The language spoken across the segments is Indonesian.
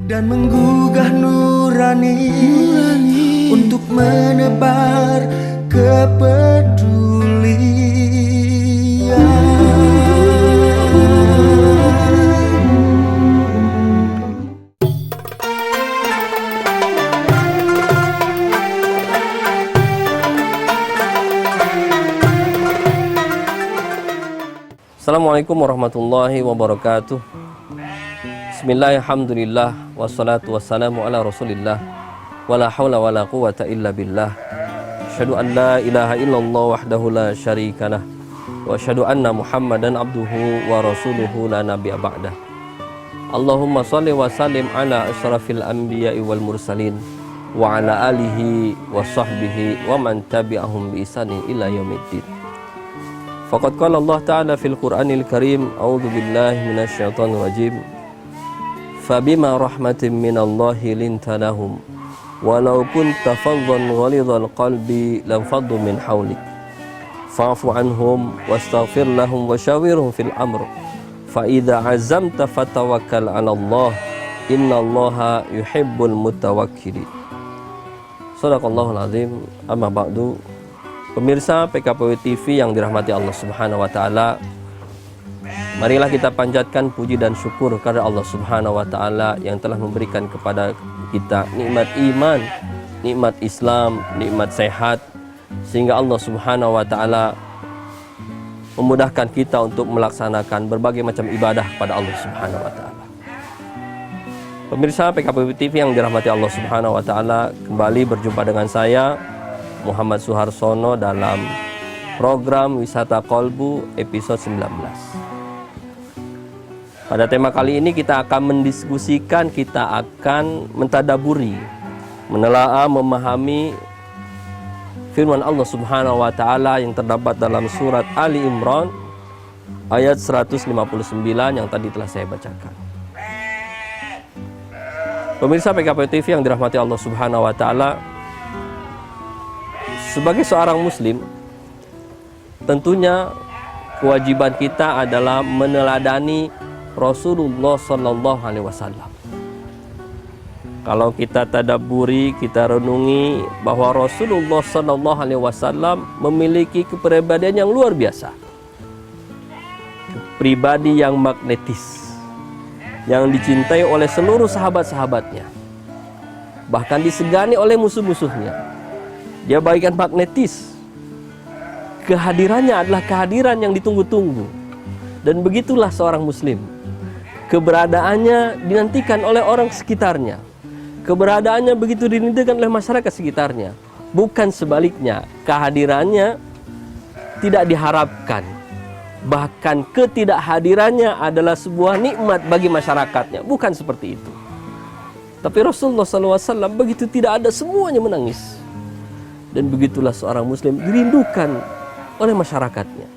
dan menggugah nurani untuk menebar kepedulian. Assalamualaikum warahmatullahi wabarakatuh. Bismillahirrahmanirrahim. Wassalatu wassalamu ala rasulillah. Wala hawla wala quwata illa billah. Asyhadu an la ilaha illallah wahdahu la syarikalah. Wa asyhadu anna muhammadan abduhu wa rasuluhu la nabiyya ba'dah. Allahumma salli wa sallim ala asyrafil anbiya'i wal mursalin wa ala alihi wa sahbihi wa man tabi'ahum bi ihsanin ila yaumiddin. Faqad qala Allah Ta'ala fil Qur'anil Karim, a'udzu billahi minasyaitonir rajim. Fabima rahmatin minallahi linta lahum walau kunta faddan ghalidhal qalbi lam faddu min hawlik fa'fu anhum wastaghfir lahum wasyawirhum fil amr fa idza azamta fatawakkal 'ala Allah innallaha yuhibbul mutawakkilin. Shadaqallahul azim. Amma ba'du. Pemirsa PKPW TV yang dirahmati Allah Subhanahu wa taala, marilah kita panjatkan puji dan syukur kepada Allah Subhanahu wa taala yang telah memberikan kepada kita nikmat iman, nikmat Islam, nikmat sehat, sehingga Allah Subhanahu wa taala memudahkan kita untuk melaksanakan berbagai macam ibadah kepada Allah Subhanahu wa taala. Pemirsa PKPW TV yang dirahmati Allah Subhanahu wa taala, kembali berjumpa dengan saya Muhammad Suharsono dalam program Wisata Kolbu episode 19. Pada tema kali ini kita akan mendiskusikan, kita akan mentadaburi, menelaah, memahami firman Allah Subhanahu wa taala yang terdapat dalam surat Ali Imran ayat 159 yang tadi telah saya bacakan. Pemirsa PKPW TV yang dirahmati Allah Subhanahu wa taala, sebagai seorang muslim, tentunya kewajiban kita adalah meneladani Rasulullah Sallallahu Alaihi Wasallam. Kalau kita tadabburi, kita renungi bahwa Rasulullah Sallallahu Alaihi Wasallam memiliki kepribadian yang luar biasa, pribadi yang magnetis, yang dicintai oleh seluruh sahabat-sahabatnya, bahkan disegani oleh musuh-musuhnya. Dia bagaikan magnetis. Kehadirannya adalah kehadiran yang ditunggu-tunggu. Dan begitulah seorang muslim. Keberadaannya dinantikan oleh orang sekitarnya. Keberadaannya begitu dirindukan oleh masyarakat sekitarnya. Bukan sebaliknya, kehadirannya tidak diharapkan. Bahkan ketidakhadirannya adalah sebuah nikmat bagi masyarakatnya. Bukan seperti itu. Tapi Rasulullah SAW begitu tidak ada, semuanya menangis. Dan begitulah seorang muslim dirindukan oleh masyarakatnya.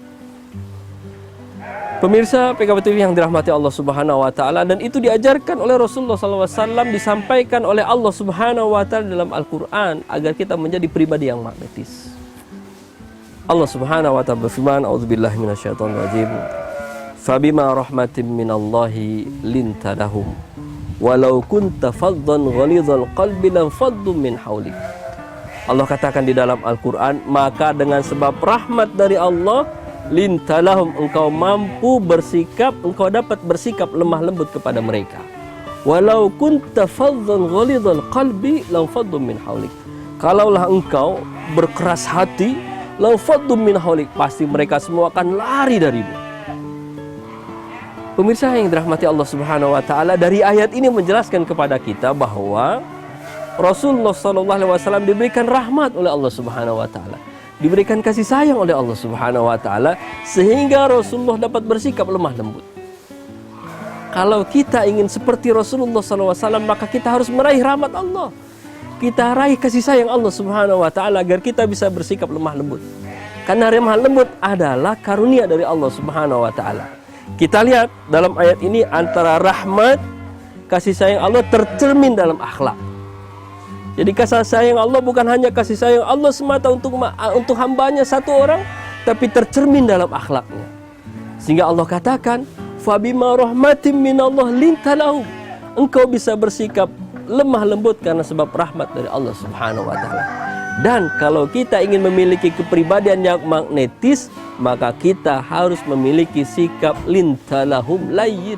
Pemirsa PKPW TV yang dirahmati Allah Subhanahu wa taala, dan itu diajarkan oleh Rasulullah SAW, disampaikan oleh Allah Subhanahu wa taala dalam Al-Qur'an agar kita menjadi pribadi yang magnetis. Allah Subhanahu wa taala berfirman, a'udzubillahi minasyaitonirrajim. Fabima rahmatin minallahi linta lahum walau kunta faddan ghalidhal qalbi lam faddu min hawlik. Allah katakan di dalam Al-Quran, maka dengan sebab rahmat dari Allah, lintalahum, engkau mampu bersikap, engkau dapat bersikap lemah lembut kepada mereka. Walau kunta faddan ghalidhal qalbi lam faddu min hawlik. Kalaulah engkau berkeras hati, lam faddu min hawlik, pasti mereka semua akan lari darimu. Pemirsa yang dirahmati Allah Subhanahu wa taala, dari ayat ini menjelaskan kepada kita bahwa Rasulullah SAW diberikan rahmat oleh Allah Subhanahu wa taala, diberikan kasih sayang oleh Allah Subhanahu wa taala, sehingga Rasulullah dapat bersikap lemah lembut. Kalau kita ingin seperti Rasulullah SAW, maka kita harus meraih rahmat Allah. Kita raih kasih sayang Allah Subhanahu wa taala agar kita bisa bersikap lemah lembut. Karena lemah lembut adalah karunia dari Allah Subhanahu wa taala. Kita lihat dalam ayat ini, antara rahmat, kasih sayang Allah tercermin dalam akhlak. Jadi kasih sayang Allah bukan hanya kasih sayang Allah semata untuk hambanya satu orang, tapi tercermin dalam akhlaknya. Sehingga Allah katakan, fabima rahmatin minallah linta lahum. engkau bisa bersikap lemah lembut karena sebab rahmat dari Allah Subhanahu wa taala. Dan kalau kita ingin memiliki kepribadian yang magnetis, maka kita harus memiliki sikap lintalahum layyin,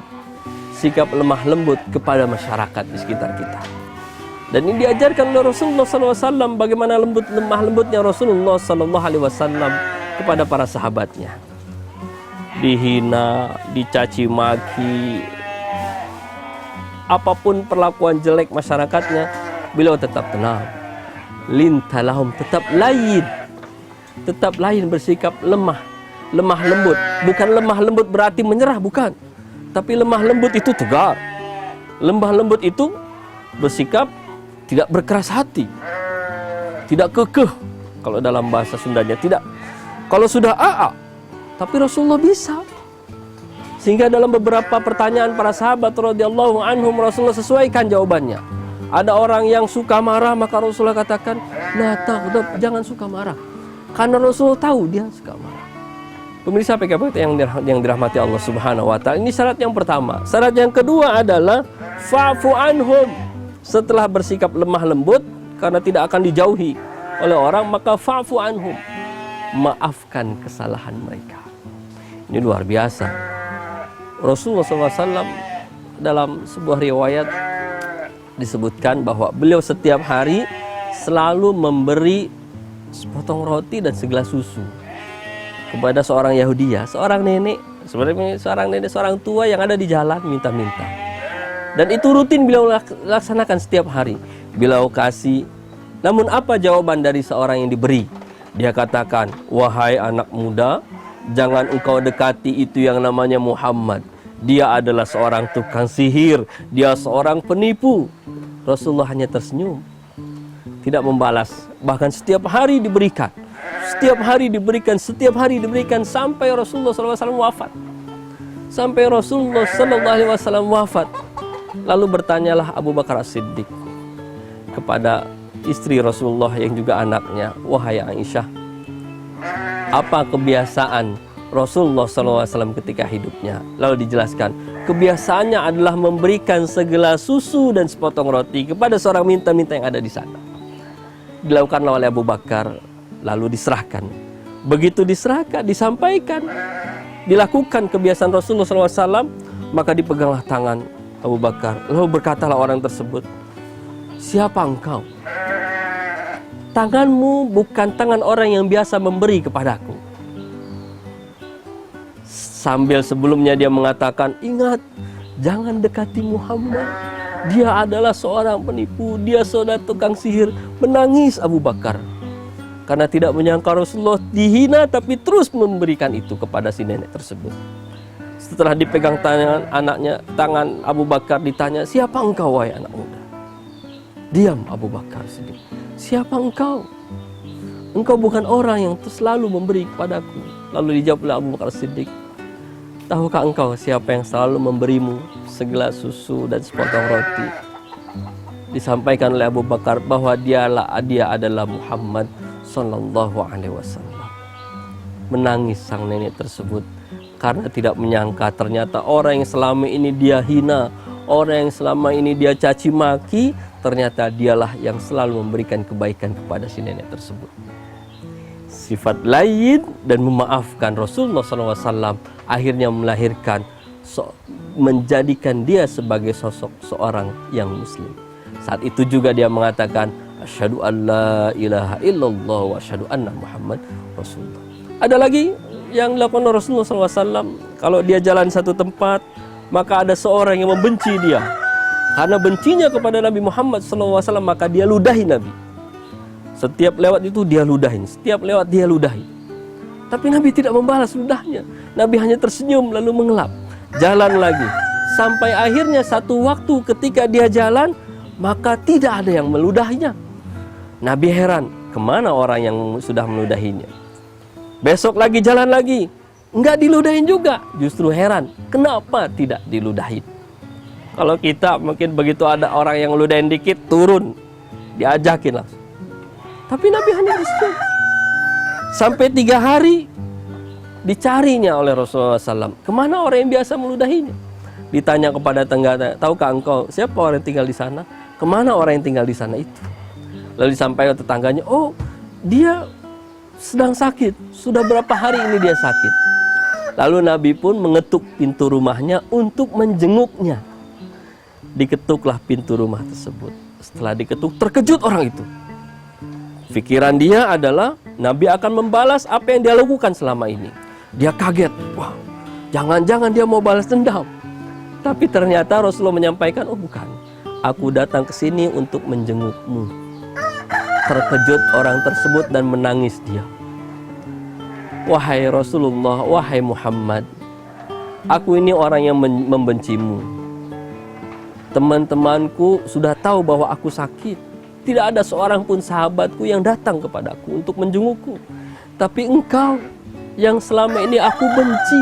sikap lemah lembut kepada masyarakat di sekitar kita. Dan ini diajarkan oleh Rasulullah SAW, bagaimana lemah lembutnya Rasulullah SAW kepada para sahabatnya. Dihina, dicaci maki, apapun perlakuan jelek masyarakatnya, beliau tetap tenang. Lintalahum, tetap lain bersikap lemah lembut. Bukan lemah lembut berarti menyerah, bukan. Tapi lemah lembut itu tegar. Lemah lembut itu bersikap tidak berkeras hati, tidak kekeh. Kalau dalam bahasa Sundanya tidak. Kalau sudah tapi Rasulullah bisa. Sehingga dalam beberapa pertanyaan para sahabat radhiyallahu anhum, Rasulullah sesuaikan jawabannya. Ada orang yang suka marah, maka Rasulullah katakan, "La taghdab, jangan suka marah." Karena Rasulullah tahu dia suka marah. Pemirsa PKP yang dirahmati Allah Subhanahu wa taala, ini syarat yang pertama. Syarat yang kedua adalah fa'fu anhum. Setelah bersikap lemah lembut karena tidak akan dijauhi oleh orang, maka fa'fu anhum, maafkan kesalahan mereka. Ini luar biasa. Rasulullah SAW dalam sebuah riwayat disebutkan bahwa beliau setiap hari selalu memberi sepotong roti dan segelas susu kepada seorang Yahudiya, seorang nenek, seorang tua yang ada di jalan minta-minta. Dan itu rutin beliau laksanakan setiap hari. Beliau kasih. Namun apa jawaban dari seorang yang diberi? Dia katakan, "Wahai anak muda, jangan engkau dekati itu yang namanya Muhammad. Dia adalah seorang tukang sihir. Dia seorang penipu." Rasulullah hanya tersenyum, tidak membalas. Bahkan setiap hari diberikan. Setiap hari diberikan sampai Rasulullah SAW wafat. Sampai Rasulullah SAW wafat. Lalu bertanyalah Abu Bakar As-Siddiq kepada istri Rasulullah yang juga anaknya, "Wahai Aisyah, apa kebiasaan Rasulullah SAW ketika hidupnya?" Lalu dijelaskan, kebiasaannya adalah memberikan segelas susu dan sepotong roti kepada seorang minta-minta yang ada di sana. Dilakukanlah oleh Abu Bakar, lalu diserahkan. Begitu diserahkan, disampaikan, dilakukan kebiasaan Rasulullah SAW, maka dipeganglah tangan Abu Bakar. Lalu berkatalah orang tersebut, "Siapa engkau? Tanganmu bukan tangan orang yang biasa memberi kepadaku." Sambil sebelumnya dia mengatakan, "Ingat, jangan dekati Muhammad. Dia adalah seorang penipu, dia seorang tukang sihir." Menangis Abu Bakar karena tidak menyangka Rasulullah dihina, tapi terus memberikan itu kepada si nenek tersebut. Setelah dipegang tangan Abu Bakar, ditanya, "Siapa engkau wahai anak muda?" Diam Abu Bakar sedih. "Siapa engkau? Engkau bukan orang yang selalu memberi kepadaku." Lalu dijawab oleh Abu Bakar Siddiq, "Tahukah engkau siapa yang selalu memberimu segelas susu dan sepotong roti?" Disampaikan oleh Abu Bakar bahwa dia adalah Muhammad Sallallahu Alaihi Wasallam. Menangis sang nenek tersebut karena tidak menyangka ternyata orang yang selama ini dia hina, orang yang selama ini dia caci maki, ternyata dialah yang selalu memberikan kebaikan kepada si nenek tersebut. Sifat lain dan memaafkan Rasulullah SAW akhirnya melahirkan, menjadikan dia sebagai sosok seorang yang muslim. Saat itu juga dia mengatakan, "Asyhadu an la ilaha illallah wa asyhadu anna Muhammad Rasulullah." Ada lagi yang dilakukan Rasulullah SAW. Kalau dia jalan satu tempat, maka ada seorang yang membenci dia. Karena bencinya kepada Nabi Muhammad SAW, maka dia ludahi Nabi. Setiap lewat itu dia ludahin, setiap lewat dia ludahin. Tapi Nabi tidak membalas ludahnya. Nabi hanya tersenyum lalu mengelap. Jalan lagi. Sampai akhirnya satu waktu ketika dia jalan, maka tidak ada yang meludahinya. Nabi heran, kemana orang yang sudah meludahinya? Besok lagi jalan lagi, enggak diludahin juga. Justru heran, kenapa tidak diludahin? Kalau kita mungkin begitu ada orang yang ludahin dikit, turun, diajakin langsung. Tapi Nabi hanya tersenyum. Sampai 3 hari dicarinya oleh Rasulullah SAW. Kemana orang yang biasa meludahinya? Ditanya kepada tetangga, tahukah engkau siapa orang yang tinggal di sana? Kemana orang yang tinggal di sana itu? Lalu disampaikan tetangganya, oh dia sedang sakit, sudah berapa hari ini dia sakit. Lalu Nabi pun mengetuk pintu rumahnya untuk menjenguknya. Diketuklah pintu rumah tersebut. Setelah diketuk, terkejut orang itu. Pikiran dia adalah Nabi akan membalas apa yang dia lakukan selama ini. Dia kaget, wah jangan-jangan dia mau balas dendam. Tapi ternyata Rasulullah menyampaikan, oh bukan, aku datang ke sini untuk menjengukmu. Terkejut orang tersebut dan menangis dia. Wahai Rasulullah, wahai Muhammad, aku ini orang yang membencimu. Teman-temanku sudah tahu bahwa aku sakit. Tidak ada seorang pun sahabatku yang datang kepadaku untuk menjengukku. Tapi engkau yang selama ini aku benci,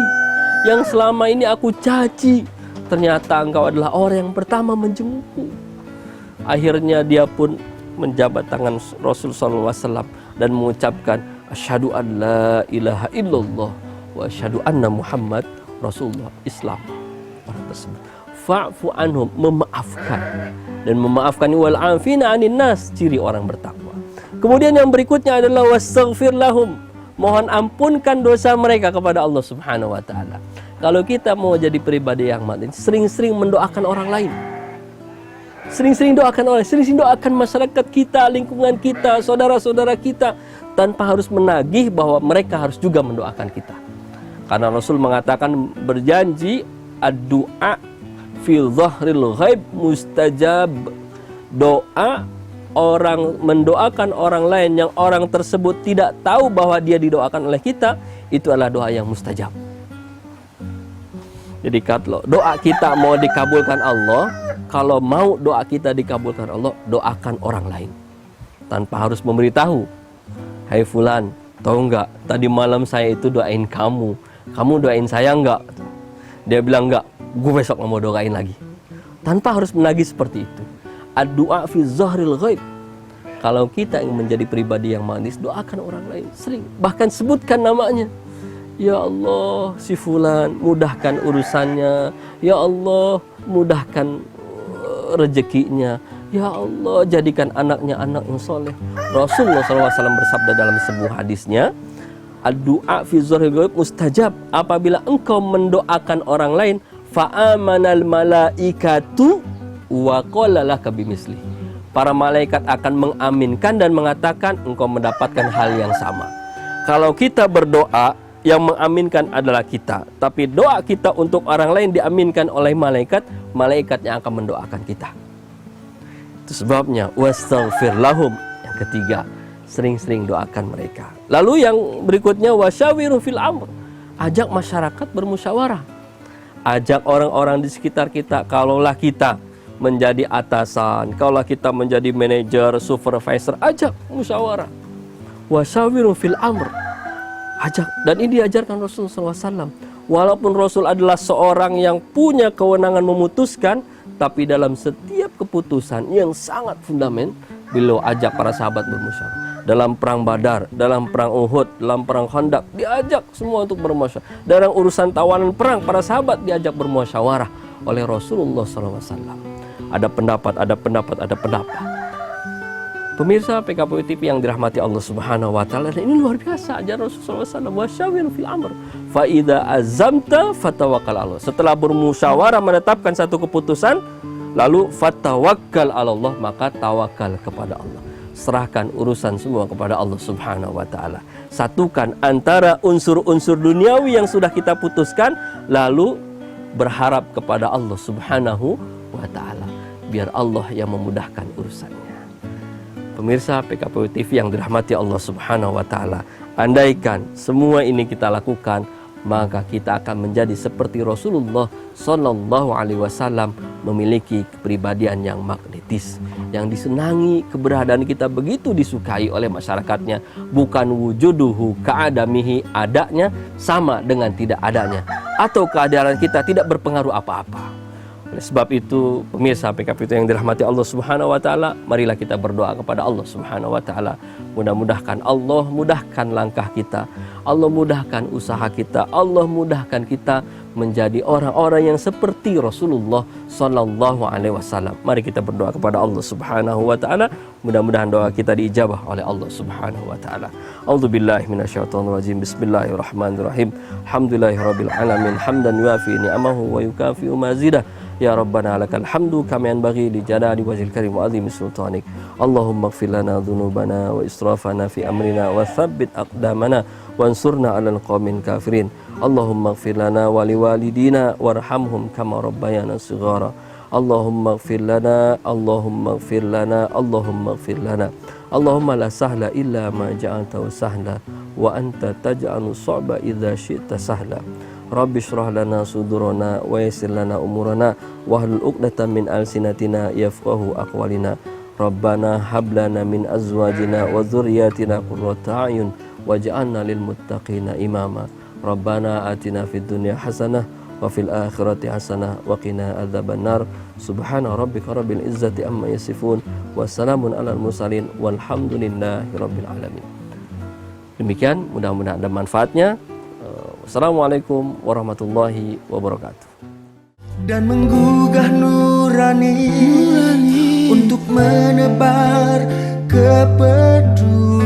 yang selama ini aku caci, ternyata engkau adalah orang yang pertama menjengukku. Akhirnya dia pun menjabat tangan Rasul SAW dan mengucapkan, asyhadu an la ilaha illallah wa asyhadu anna Muhammad Rasulullah. Islam orang tersebut. Fa'fu anhum, memaafkan. Dan memaafkan wal afina anin nas, ciri orang bertakwa. Kemudian yang berikutnya adalah wastaghfir lahum, mohon ampunkan dosa mereka kepada Allah Subhanahu wa taala. Kalau kita mau jadi pribadi yang makmur, sering-sering mendoakan orang lain. Sering-sering doakan orang, sering-sering doakan masyarakat kita, lingkungan kita, saudara-saudara kita, tanpa harus menagih bahwa mereka harus juga mendoakan kita. Karena Rasul mengatakan, berjanji ad-du'a fi dhahril ghaib mustajab. Doa orang mendoakan orang lain yang orang tersebut tidak tahu bahwa dia didoakan oleh kita, itu adalah doa yang mustajab. Jadi kalau doa kita mau dikabulkan Allah, kalau mau doa kita dikabulkan Allah, doakan orang lain tanpa harus memberitahu. Hai fulan, tahu enggak, tadi malam saya itu doain kamu doain saya enggak? Dia bilang enggak, gue besok nggak mau doain lagi. Tanpa harus menagih seperti itu. Ad-du'a fi zahril ghaib. Kalau kita ingin menjadi pribadi yang manis, doakan orang lain sering, bahkan sebutkan namanya. Ya Allah, si fulan mudahkan urusannya. Ya Allah, mudahkan rezekinya. Ya Allah, jadikan anaknya anak yang soleh. Rasulullah SAW bersabda dalam sebuah hadisnya, ad-du'a fi zahril ghaib mustajab. Apabila engkau mendoakan orang lain, fa'amanal malaikatu wa qala laka bimisli. Para malaikat akan mengaminkan dan mengatakan engkau mendapatkan hal yang sama. Kalau kita berdoa, yang mengaminkan adalah kita, tapi doa kita untuk orang lain diaminkan oleh malaikat, malaikat yang akan mendoakan kita. Itu sebabnya wastaghfir lahum. Yang ketiga, sering-sering doakan mereka. Lalu yang berikutnya wasyawiru fil amr. Ajak masyarakat bermusyawarah. Ajak orang-orang di sekitar kita. Kalaulah kita menjadi atasan, kalaulah kita menjadi manajer, supervisor, ajak musyawarah. Wasyawiru fil amr. Ajak. Dan ini diajarkan Rasul SAW. Walaupun Rasul adalah seorang yang punya kewenangan memutuskan, tapi dalam setiap keputusan yang sangat fundamental, beliau ajak para sahabat bermusyawarah. Dalam perang Badar, dalam perang Uhud, dalam perang Khandaq, diajak semua untuk bermusyawarah. Dalam urusan tawanan perang, para sahabat diajak bermusyawarah oleh Rasulullah SAW. Ada pendapat, ada pendapat, ada pendapat. Pemirsa PKPU TV yang dirahmati Allah Subhanahu wa taala, dan ini luar biasa ajaran Rasulullah SAW. Wasyawir fil amr fa idza azamta fatawakkal Allah. Setelah bermusyawarah menetapkan satu keputusan, lalu fatawakkal Allah, maka tawakal kepada Allah. Serahkan urusan semua kepada Allah Subhanahu wa taala. Satukan antara unsur-unsur duniawi yang sudah kita putuskan, lalu berharap kepada Allah Subhanahu wa taala, biar Allah yang memudahkan urusannya. Pemirsa PKPU TV yang dirahmati Allah Subhanahu wa taala, andaikan semua ini kita lakukan, maka kita akan menjadi seperti Rasulullah Sallallahu Alaihi Wasallam, memiliki kepribadian yang magnetis, yang disenangi, keberadaan kita begitu disukai oleh masyarakatnya. Bukan wujuduhu ka'adamihi, adanya sama dengan tidak adanya, atau keadaan kita tidak berpengaruh apa-apa. Oleh sebab itu, pemirsa PKPU yang dirahmati Allah Subhanahu wa taala, marilah kita berdoa kepada Allah Subhanahu wa taala. Mudah-mudahan Allah mudahkan langkah kita, Allah mudahkan usaha kita, Allah mudahkan kita menjadi orang-orang yang seperti Rasulullah sallallahu alaihi wasallam. Mari kita berdoa kepada Allah Subhanahu wa taala, mudah-mudahan doa kita diijabah oleh Allah Subhanahu wa taala. A'udzubillahi minasyaitonir rajim. Bismillahirrahmanirrahim. Alhamdulillahirabbil alamin, hamdan yuafi ni'amahu wa yukafi'u mazidah. Ya Rabbana lakal hamdu kama yanbaghi li jalali wajhil karim wa azimi sultanik. Allahumma ighfir lana dhunubana wa israfana fi amrina wa tsabbit aqdamana wansurna 'alal qaumil kafirin. Allahumma ighfir lana wa liwalidina warhamhum kama rabbayana shighara. Allahumma ighfir lana, Allahumma ighfir lana, Allahumma ighfir lana. Allahumma la sahla illa ma ja'altahu sahla wa anta taj'alu sa'ba idza syi'ta sahla. Rabbi shrah lana sudurana wa yassir lana umurana wahlul 'uqdatam min alsinatina yafqahu aqwalina. Rabbana hab lana min azwajina wa dzurriyyatina qurrata a'yun waj'alna lil muttaqina imama. Rabbana atina fid dunya hasanah wa fil akhirati hasanah wa qina adzabannar. Subhana rabbika rabbil izzati amma yasifun wa salamun alal mursalin walhamdulillahi rabbil alamin. Demikian, mudah-mudahan ada manfaatnya. Assalamualaikum warahmatullahi wabarakatuh. Dan menggugah nurani untuk menebar kepedulian.